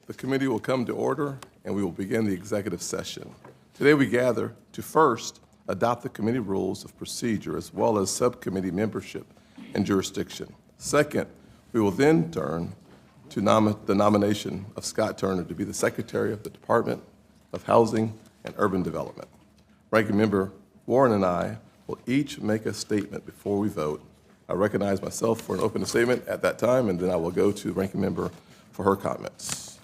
The committee will come to order and we will begin the executive session. Today we gather to first adopt the committee rules of procedure as well as subcommittee membership and jurisdiction. Second, we will then turn to the nomination of Scott Turner to be the Secretary of the Department of Housing and Urban Development. Ranking Member Warren and I will each make a statement before we vote. I recognize myself for an opening statement at that time, and then I will go to the Ranking Member for her comments.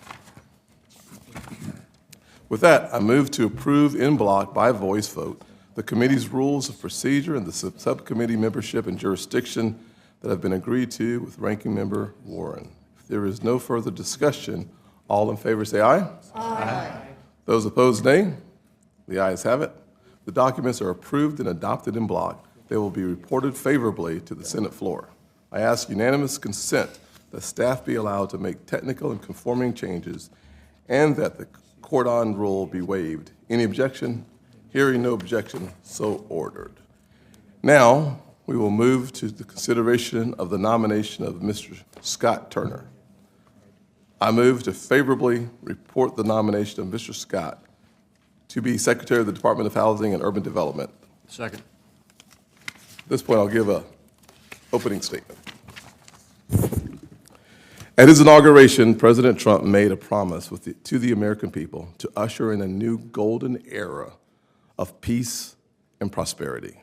With that, I move to approve in block by voice vote the committee's rules of procedure and the subcommittee membership and jurisdiction that have been agreed to with Ranking Member Warren. If there is no further discussion, all in favor say aye. Aye. Those opposed, nay. The ayes have it. The documents are approved and adopted in block. They will be reported favorably to the Senate floor. I ask unanimous consent that staff be allowed to make technical and conforming changes and that the cordon rule be waived. Any objection? Hearing no objection, so ordered. Now, we will move to the consideration of the nomination of Mr. Scott Turner. I move to favorably report the nomination of Mr. Scott to be Secretary of the Department of Housing and Urban Development. Second. At this point, I'll give an opening statement. At his inauguration, President Trump made a promise to the American people to usher in a new golden era of peace and prosperity.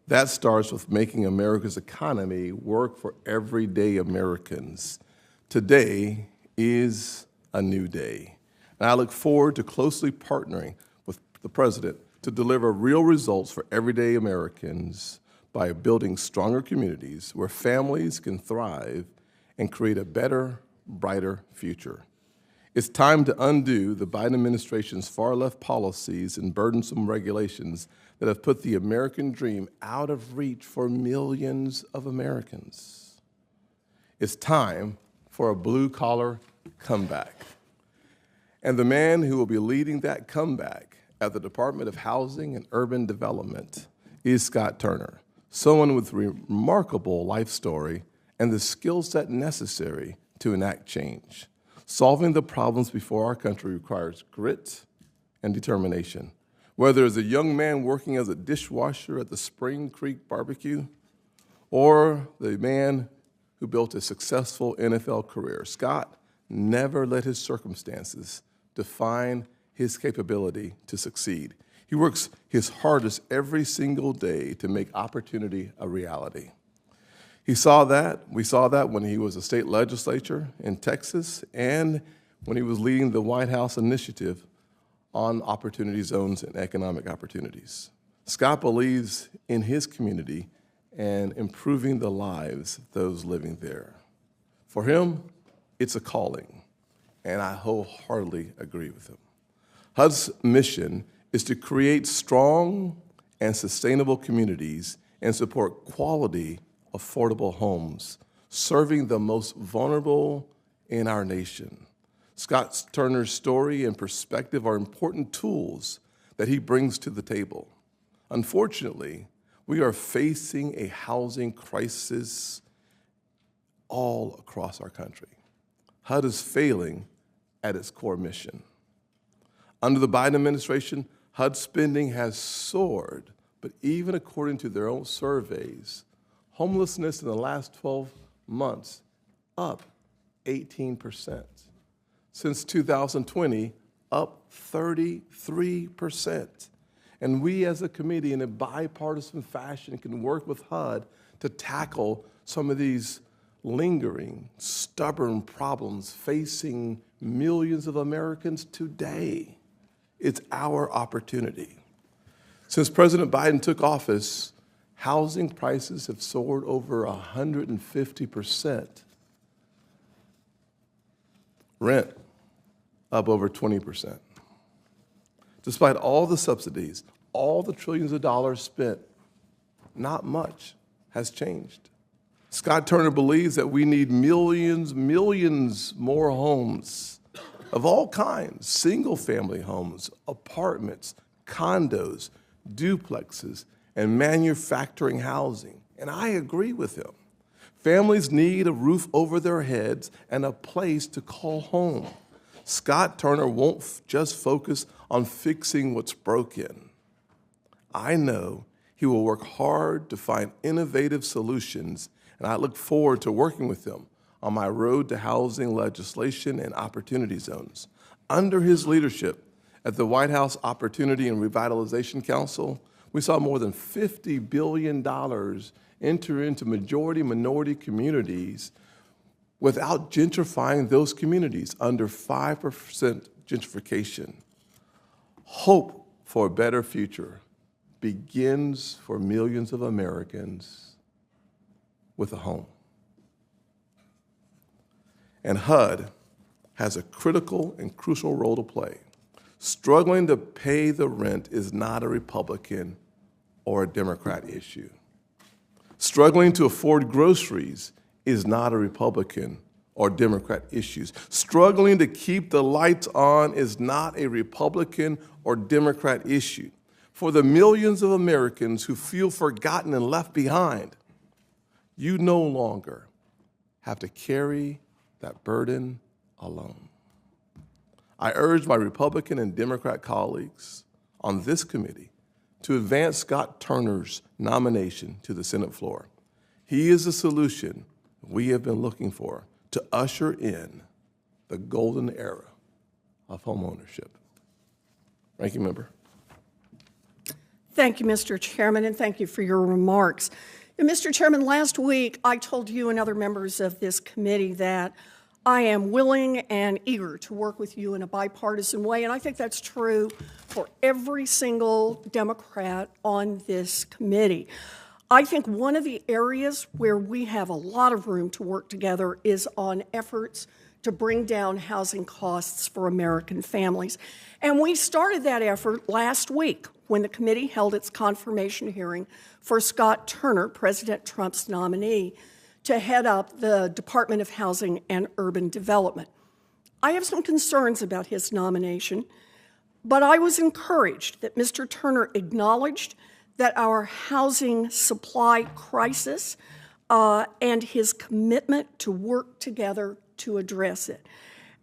That starts with making America's economy work for everyday Americans. Today is a new day, and I look forward to closely partnering with the President to deliver real results for everyday Americans by building stronger communities where families can thrive and create a better, brighter future. It's time to undo the Biden administration's far-left policies and burdensome regulations that have put the American dream out of reach for millions of Americans. It's time for a blue-collar comeback. And the man who will be leading that comeback at the Department of Housing and Urban Development is Scott Turner, someone with a remarkable life story and the skill set necessary to enact change. Solving the problems before our country requires grit and determination. Whether as a young man working as a dishwasher at the Spring Creek barbecue, or the man who built a successful NFL career, Scott never let his circumstances define his capability to succeed. He works his hardest every single day to make opportunity a reality. We saw that when he was a state legislator in Texas and when he was leading the White House initiative on opportunity zones and economic opportunities. Scott believes in his community and improving the lives of those living there. For him, it's a calling, and I wholeheartedly agree with him. HUD's mission is to create strong and sustainable communities and support quality affordable homes, serving the most vulnerable in our nation. Scott Turner's story and perspective are important tools that he brings to the table. Unfortunately, we are facing a housing crisis all across our country. HUD is failing at its core mission. Under the Biden administration, HUD spending has soared, but even according to their own surveys, homelessness in the last 12 months up 18%. Since 2020, up 33%. And we as a committee in a bipartisan fashion can work with HUD to tackle some of these lingering, stubborn problems facing millions of Americans today. It's our opportunity. Since President Biden took office, housing prices have soared over 150%. Rent up over 20%. Despite all the subsidies, all the trillions of dollars spent, not much has changed. Scott Turner believes that we need millions more homes of all kinds, single-family homes, apartments, condos, duplexes, and manufacturing housing. And I agree with him. Families need a roof over their heads and a place to call home. Scott Turner won't just focus on fixing what's broken. I know he will work hard to find innovative solutions, and I look forward to working with him on my road to housing legislation and opportunity zones. Under his leadership at the White House Opportunity and Revitalization Council, we saw more than $50 billion enter into majority-minority communities without gentrifying those communities, under 5% gentrification. Hope for a better future begins for millions of Americans with a home. And HUD has a critical and crucial role to play. Struggling to pay the rent is not a Republican or a Democrat issue. Struggling to afford groceries is not a Republican or Democrat issue. Struggling to keep the lights on is not a Republican or Democrat issue. For the millions of Americans who feel forgotten and left behind, you no longer have to carry that burden alone. I urge my Republican and Democrat colleagues on this committee to advance Scott Turner's nomination to the Senate floor. He is the solution we have been looking for to usher in the golden era of homeownership. Ranking Member. Thank you, Mr. Chairman, and thank you for your remarks. And Mr. Chairman, last week I told you and other members of this committee that I am willing and eager to work with you in a bipartisan way, and I think that's true for every single Democrat on this committee. I think one of the areas where we have a lot of room to work together is on efforts to bring down housing costs for American families. And we started that effort last week when the committee held its confirmation hearing for Scott Turner, President Trump's nominee, to head up the Department of Housing and Urban Development. I have some concerns about his nomination, but I was encouraged that Mr. Turner acknowledged that our housing supply crisis and his commitment to work together to address it.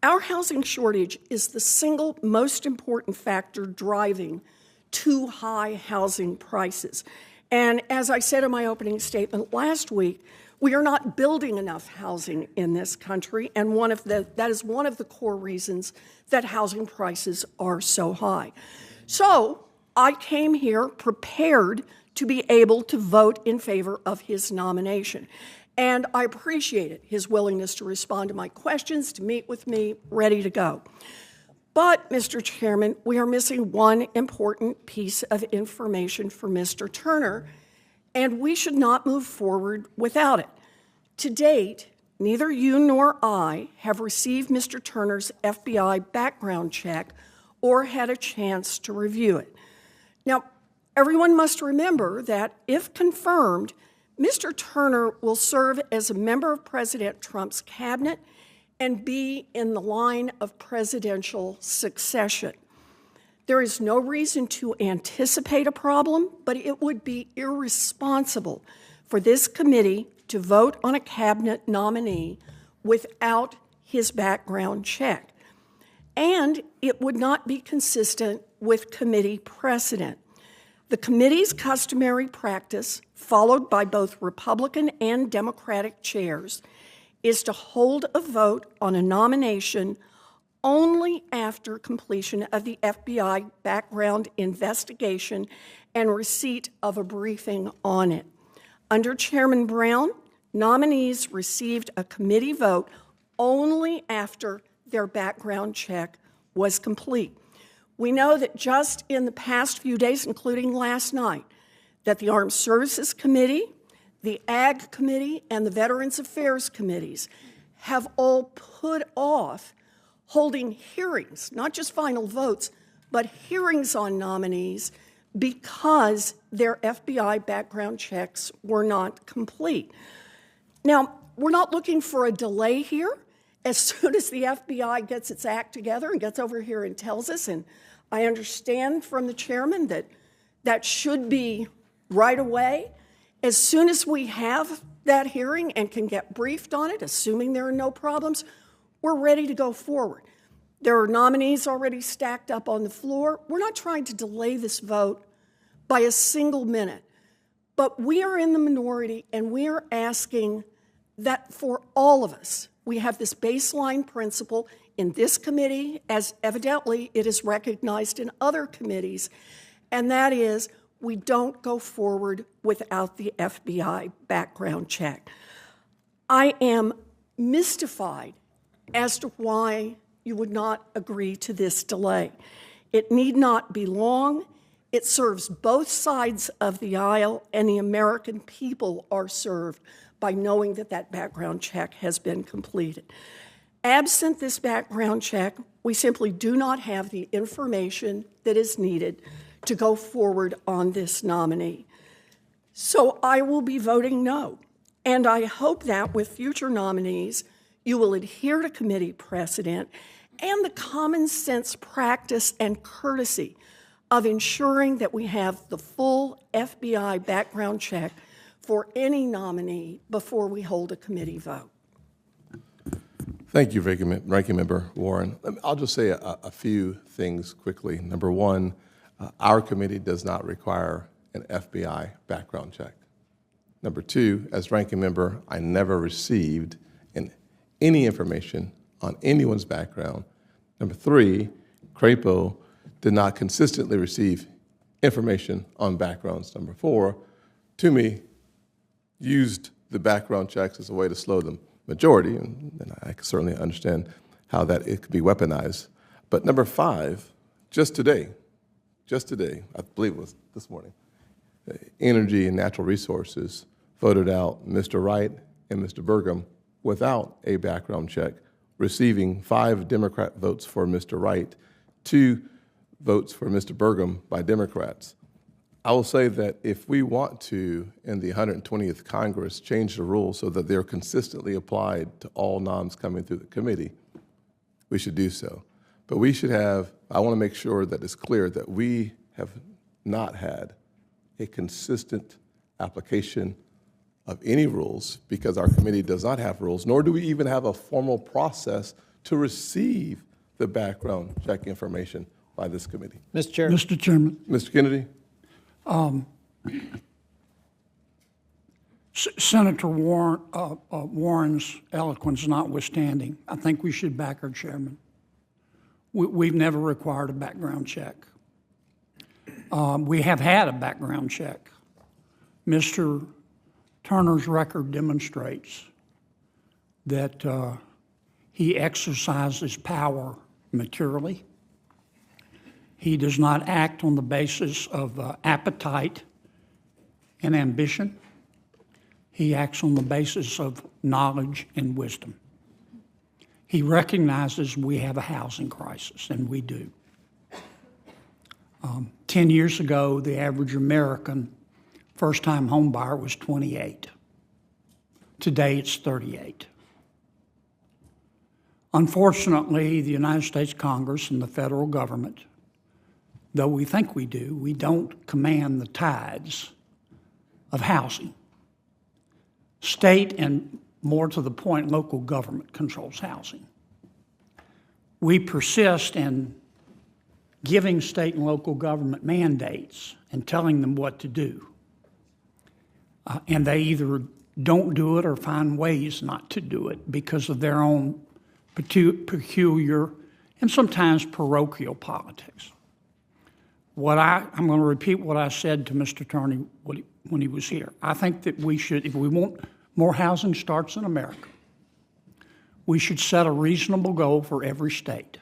Our housing shortage is the single most important factor driving too high housing prices. And as I said in my opening statement last week, we are not building enough housing in this country, and that is one of the core reasons that housing prices are so high. So I came here prepared to be able to vote in favor of his nomination. And I appreciated his willingness to respond to my questions, to meet with me, ready to go. But, Mr. Chairman, we are missing one important piece of information for Mr. Turner, and we should not move forward without it. To date, neither you nor I have received Mr. Turner's FBI background check or had a chance to review it. Now, everyone must remember that if confirmed, Mr. Turner will serve as a member of President Trump's cabinet and be in the line of presidential succession. There is no reason to anticipate a problem, but it would be irresponsible for this committee to vote on a cabinet nominee without his background check. And it would not be consistent with committee precedent. The committee's customary practice, followed by both Republican and Democratic chairs, is to hold a vote on a nomination only after completion of the FBI background investigation and receipt of a briefing on it. Under Chairman Brown, nominees received a committee vote only after their background check was complete. We know that just in the past few days, including last night, that the Armed Services Committee, the Ag Committee, and the Veterans Affairs Committees have all put off holding hearings, not just final votes, but hearings on nominees because their FBI background checks were not complete. Now, we're not looking for a delay here. As soon as the FBI gets its act together and gets over here and tells us, and I understand from the chairman that that should be right away, as soon as we have that hearing and can get briefed on it, assuming there are no problems, we're ready to go forward. There are nominees already stacked up on the floor. We're not trying to delay this vote by a single minute, but we are in the minority and we are asking that for all of us, we have this baseline principle in this committee, as evidently it is recognized in other committees, and that is we don't go forward without the FBI background check. I am mystified as to why you would not agree to this delay. It need not be long. It serves both sides of the aisle, and the American people are served by knowing that that background check has been completed. Absent this background check, we simply do not have the information that is needed to go forward on this nominee. So I will be voting no, and I hope that with future nominees, you will adhere to committee precedent and the common sense practice and courtesy of ensuring that we have the full FBI background check for any nominee before we hold a committee vote. Thank you, Ranking Member Warren. I'll just say a few things quickly. Number one, our committee does not require an FBI background check. Number two, as Ranking Member, I never received any information on anyone's background. Number three, CRAPO did not consistently receive information on backgrounds. Number four, Toomey used the background checks as a way to slow the majority, and I can certainly understand how that it could be weaponized. But number five, just today, I believe it was this morning, Energy and Natural Resources voted out Mr. Wright and Mr. Burgum without a background check, receiving 5 Democrat votes for Mr. Wright, 2 votes for Mr. Burgum by Democrats. I will say that if we want to, in the 120th Congress, change the rules so that they're consistently applied to all noms coming through the committee, we should do so. But we should have, I want to make sure that it's clear that we have not had a consistent application of any rules because our committee does not have rules, nor do we even have a formal process to receive the background check information by this committee. Mr. Chair. Mr. Chairman, Mr. Kennedy? Senator Warren's eloquence notwithstanding, I think we should back our chairman. We've never required a background check. We have had a background check. Mr. Turner's record demonstrates that he exercises power materially. He does not act on the basis of appetite and ambition. He acts on the basis of knowledge and wisdom. He recognizes we have a housing crisis, and we do. 10 years ago, the average American first-time home buyer was 28. Today, it's 38. Unfortunately, the United States Congress and the federal government, though we think we do, we don't command the tides of housing. State and, more to the point, local government controls housing. We persist in giving state and local government mandates and telling them what to do. And they either don't do it or find ways not to do it because of their own peculiar and sometimes parochial politics. I'm going to repeat what I said to Mr. Turney when he was here. I think that we should, if we want more housing starts in America, we should set a reasonable goal for every state.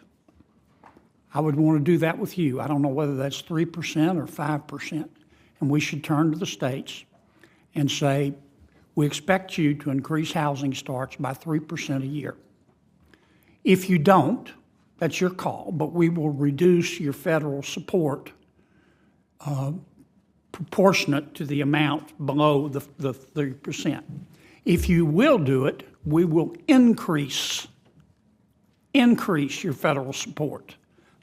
I would want to do that with you. I don't know whether that's 3% or 5%. And we should turn to the states and say, we expect you to increase housing starts by 3% a year. If you don't, that's your call, but we will reduce your federal support proportionate to the amount below the 3%. If you will do it, we will increase your federal support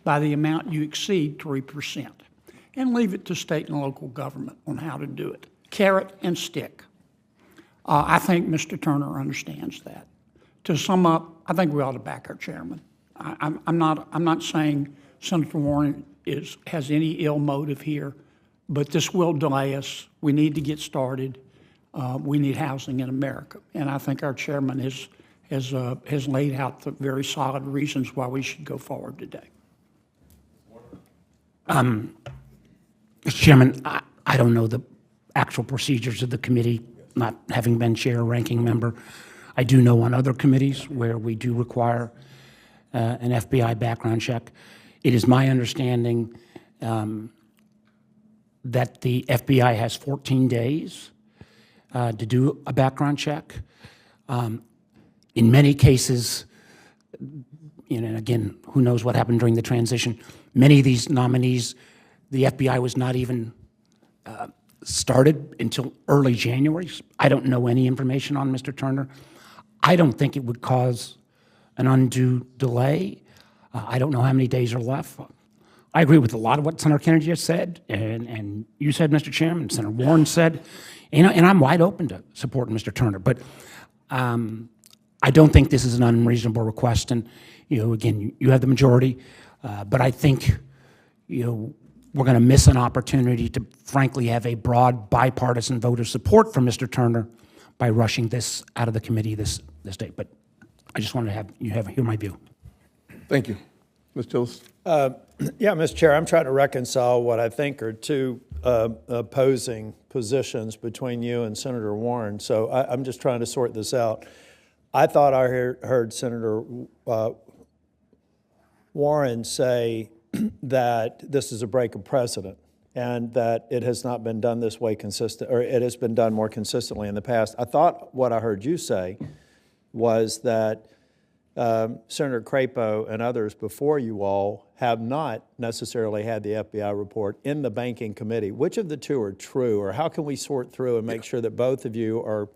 by the amount you exceed 3%, and leave it to state and local government on how to do it. Carrot and stick. I think Mr. Turner understands that. To sum up, I think we ought to back our chairman. I'm not saying Senator Warren has any ill motive here, but this will delay us. We need to get started. We need housing in America, and I think our chairman has laid out the very solid reasons why we should go forward today. Mr. Chairman, I don't know the actual procedures of the committee, not having been chair or ranking member. I do know on other committees where we do require an FBI background check. It is my understanding that the FBI has 14 days to do a background check. In many cases, and again, who knows what happened during the transition, many of these nominees, the FBI was not even started until early January. I don't know any information on Mr. Turner. I don't think it would cause an undue delay. I don't know how many days are left. I agree with a lot of what Senator Kennedy just said, and you said, Mr. Chairman, Senator Warren said, and I'm wide open to supporting Mr. Turner. But I don't think this is an unreasonable request. And, again, you have the majority, but I think, we're going to miss an opportunity to, frankly, have a broad bipartisan vote of support for Mr. Turner by rushing this out of the committee this day. But I just wanted to have you hear my view. Thank you. Ms. Tillis? Yeah, Mr. Chair, I'm trying to reconcile what I think are two opposing positions between you and Senator Warren. So I'm just trying to sort this out. I thought I heard Senator Warren say that this is a break of precedent and that it has not been done this way consistent, or it has been done more consistently in the past. I thought what I heard you say was that Senator Crapo and others before you all have not necessarily had the FBI report in the banking committee. Which of the two are true, or how can we sort through and make sure that both of you are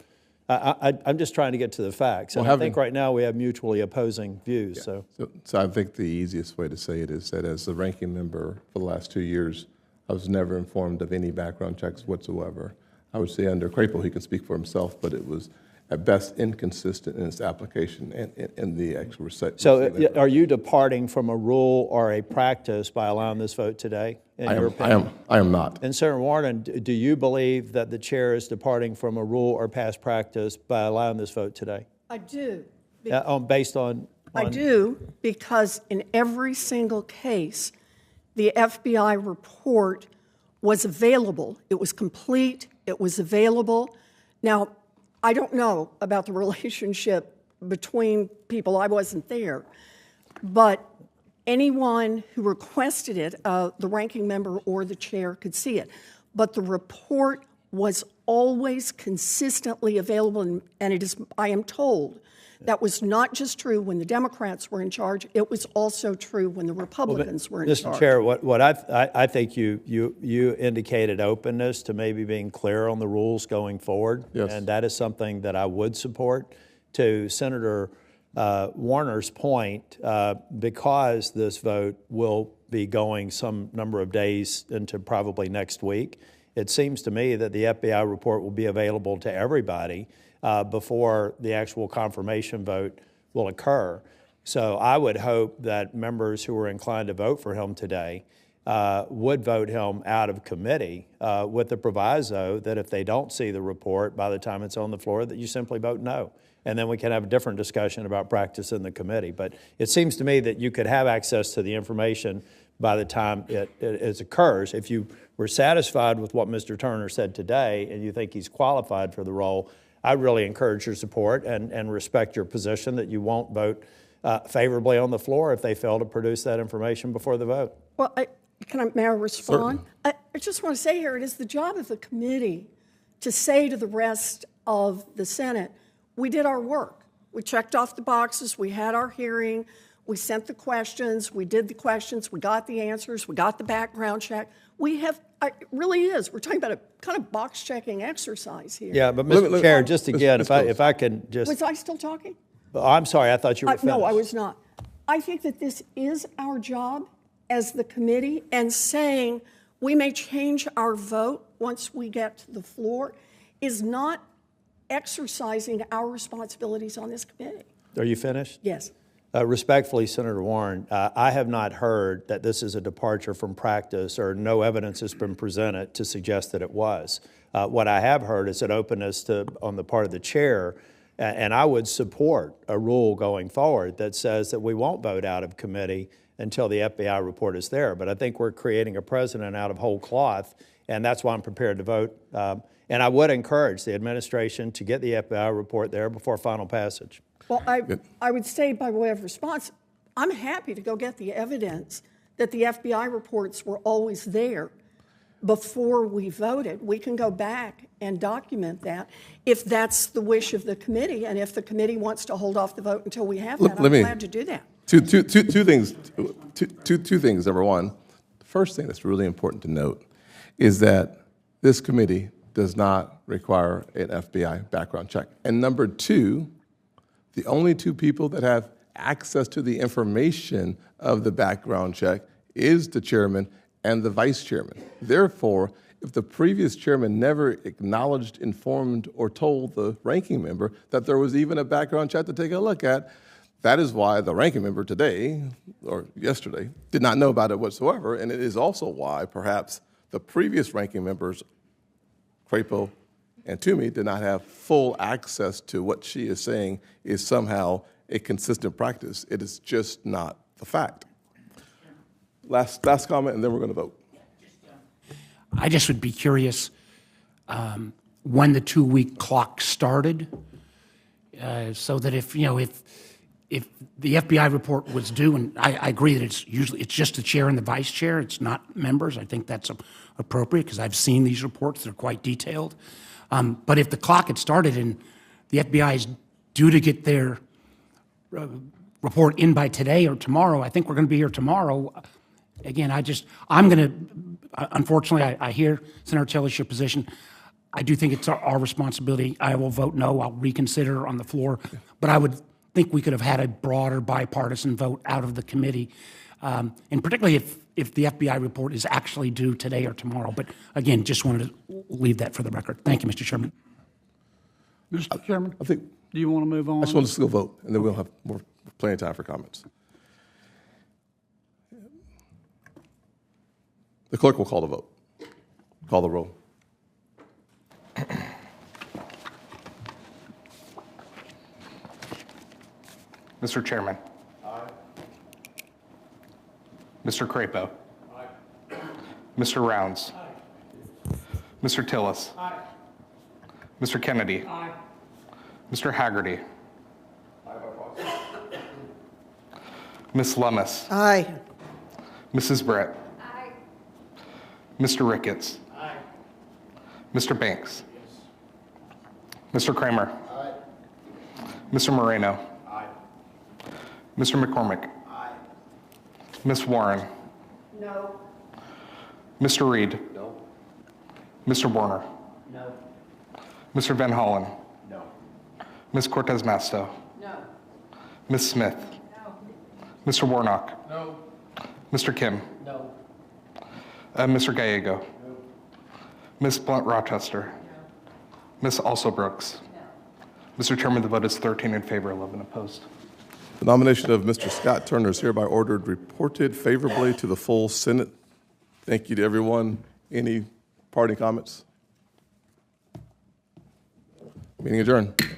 I'm just trying to get to the facts. And I think right now we have mutually opposing views. Yeah. So I think the easiest way to say it is that as the ranking member for the last 2 years, I was never informed of any background checks whatsoever. I would say under Crapo, he can speak for himself, but it was at best inconsistent in its application and the actual research. So are you departing from a rule or a practice by allowing this vote today, in your opinion? I am not. And Senator Warren, do you believe that the chair is departing from a rule or past practice by allowing this vote today? I do. Based on? I do, because in every single case, the FBI report was available. It was complete. It was available. Now, I don't know about the relationship between people. I wasn't there. But anyone who requested it, the ranking member or the chair, could see it. But the report was always consistently available, and it is, I am told, that was not just true when the Democrats were in charge. It was also true when the Republicans were in charge. Mr. Chair, what I think you indicated openness to maybe being clear on the rules going forward, yes. And that is something that I would support. To Senator Warner's point, because this vote will be going some number of days into probably next week, it seems to me that the FBI report will be available to everybody before the actual confirmation vote will occur. So I would hope that members who are inclined to vote for him today would vote him out of committee with the proviso that if they don't see the report by the time it's on the floor, that you simply vote no. And then we can have a different discussion about practice in the committee. But it seems to me that you could have access to the information by the time it occurs. If you were satisfied with what Mr. Turner said today and you think he's qualified for the role, I really encourage your support and respect your position that you won't vote favorably on the floor if they fail to produce that information before the vote. Well, may I respond? Certainly. I just want to say here, it is the job of the committee to say to the rest of the Senate, we did our work. We checked off the boxes. We had our hearing. We sent the questions. We did the questions. We got the answers. We got the background check. We have, it really is. We're talking about a kind of box-checking exercise here. Yeah, but Mr. Chair, just again, if I can just... Was I still talking? Oh, I'm sorry, I thought you were finished. No, I was not. I think that this is our job as the committee, and saying we may change our vote once we get to the floor is not exercising our responsibilities on this committee. Are you finished? Yes. Respectfully, Senator Warren, I have not heard that this is a departure from practice or no evidence has been presented to suggest that it was. What I have heard is an openness on the part of the chair, and I would support a rule going forward that says that we won't vote out of committee until the FBI report is there. But I think we're creating a precedent out of whole cloth, and that's why I'm prepared to vote. And I would encourage the administration to get the FBI report there before final passage. Well, I would say by way of response, I'm happy to go get the evidence that the FBI reports were always there before we voted. We can go back and document that if that's the wish of the committee, and if the committee wants to hold off the vote until we have that, I'm glad to do that. Two things. Number one, the first thing that's really important to note is that this committee does not require an FBI background check. And number two, the only two people that have access to the information of the background check is the chairman and the vice chairman. Therefore, if the previous chairman never acknowledged, informed, or told the ranking member that there was even a background check to take a look at, that is why the ranking member today, or yesterday, did not know about it whatsoever, and it is also why perhaps the previous ranking members, Crapo and Toomey, did not have full access to what she is saying is somehow a consistent practice. It is just not the fact. Last comment, and then we're going to vote. I just would be curious when the 2-week clock started, so that if the FBI report was due, and I agree that it's just the chair and the vice chair, it's not members. I think that's appropriate because I've seen these reports; they're quite detailed. But if the clock had started and the FBI is due to get their report in by today or tomorrow, I think we're going to be here tomorrow. Again, I'm going to, unfortunately, I hear Senator Tillis, your position. I do think it's our responsibility. I will vote no. I'll reconsider on the floor. But I would think we could have had a broader bipartisan vote out of the committee, and particularly if the FBI report is actually due today or tomorrow. But again, just wanted to leave that for the record. Thank you, Mr. Chairman. Mr. Chairman, I think do you want to move on? I just want us to go vote, and then we'll have plenty of time for comments. The clerk will call the vote. Call the roll. Mr. Chairman. Aye. Mr. Crapo. Aye. Mr. Rounds. Aye. Mr. Tillis. Aye. Mr. Kennedy. Aye. Mr. Haggerty. Aye. Ms. Lummis. Aye. Mrs. Brett. Aye. Mr. Ricketts. Aye. Mr. Banks. Yes. Mr. Kramer. Aye. Mr. Moreno. Mr. McCormick? Aye. Ms. Warren? No. Mr. Reed? No. Mr. Warner? No. Mr. Van Hollen? No. Ms. Cortez Masto? No. Ms. Smith? No. Mr. Warnock? No. Mr. Kim? No. Mr. Gallego? No. Ms. Blunt Rochester? No. Ms. Also Brooks? No. Mr. Chairman, the vote is 13 in favor, 11 opposed. The nomination of Mr. Scott Turner is hereby ordered reported favorably to the full Senate. Thank you to everyone. Any parting comments? Meeting adjourned.